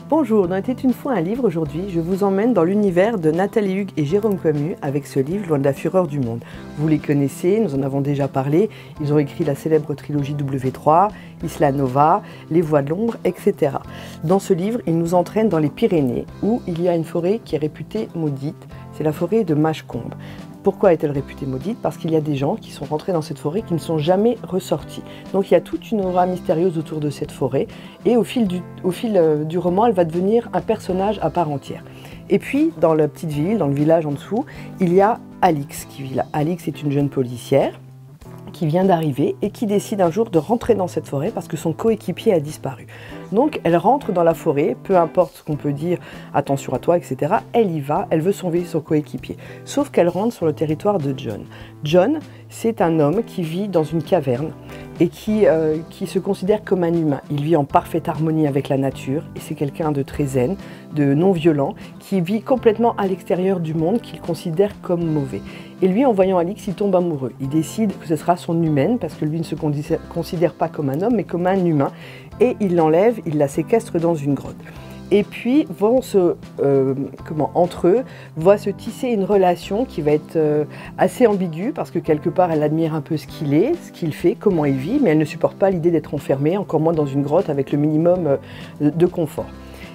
Bonjour, dans Était une fois un livre, aujourd'hui, je vous emmène dans l'univers de Nathalie Hugues et Jérôme Camus avec ce livre, Loin de la fureur du monde. Vous les connaissez, nous en avons déjà parlé, ils ont écrit la célèbre trilogie W3, Isla Nova, Les Voix de l'ombre, etc. Dans ce livre, ils nous entraînent dans les Pyrénées, où il y a une forêt qui est réputée maudite, c'est la forêt de Machecombe. Pourquoi est-elle réputée maudite? Parce qu'il y a des gens qui sont rentrés dans cette forêt qui ne sont jamais ressortis. Donc il y a toute une aura mystérieuse autour de cette forêt et au fil du roman, elle va devenir un personnage à part entière. Et puis, dans la petite ville, dans le village en dessous, il y a Alix qui vit là. Alix est une jeune policière qui vient d'arriver et qui décide un jour de rentrer dans cette forêt parce que son coéquipier a disparu. Donc elle rentre dans la forêt, peu importe ce qu'on peut dire, attention à toi, etc. Elle y va, elle veut sauver son coéquipier. Sauf qu'elle rentre sur le territoire de John. John, c'est un homme qui vit dans une caverne et qui se considère comme un humain. Il vit en parfaite harmonie avec la nature et c'est quelqu'un de très zen, de non violent, qui vit complètement à l'extérieur du monde qu'il considère comme mauvais. Et lui, en voyant Alix, il tombe amoureux. Il décide que ce sera son humaine parce que lui ne se considère pas comme un homme mais comme un humain. Et il l'enlève, il la séquestre dans une grotte. Et puis, entre eux, va se tisser une relation qui va être assez ambiguë parce que quelque part, elle admire un peu ce qu'il est, ce qu'il fait, comment il vit, mais elle ne supporte pas l'idée d'être enfermée, encore moins dans une grotte avec le minimum de confort.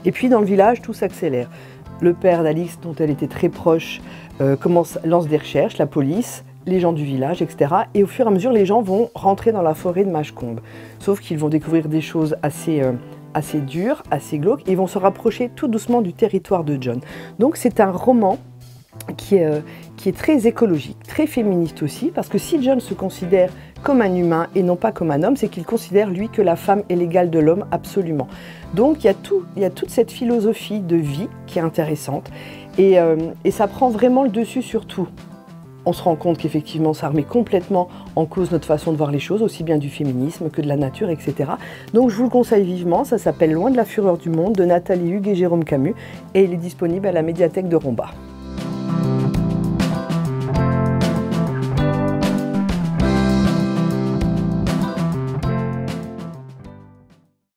Et puis, dans le village, tout s'accélère. Le père d'Alix, dont elle était très proche, lance des recherches, la police, les gens du village, etc. Et au fur et à mesure, les gens vont rentrer dans la forêt de Machecombe. Sauf qu'ils vont découvrir des choses assez dures, assez glauques, et ils vont se rapprocher tout doucement du territoire de John. Donc c'est un roman qui est très écologique, très féministe aussi, parce que si John se considère comme un humain et non pas comme un homme, c'est qu'il considère, lui, que la femme est l'égale de l'homme, absolument. Donc il y a toute cette philosophie de vie qui est intéressante, et ça prend vraiment le dessus sur tout. On se rend compte qu'effectivement, ça remet complètement en cause notre façon de voir les choses, aussi bien du féminisme que de la nature, etc. Donc je vous le conseille vivement, ça s'appelle Loin de la fureur du monde de Nathalie Hugues et Jérôme Camus, et il est disponible à la médiathèque de Romba.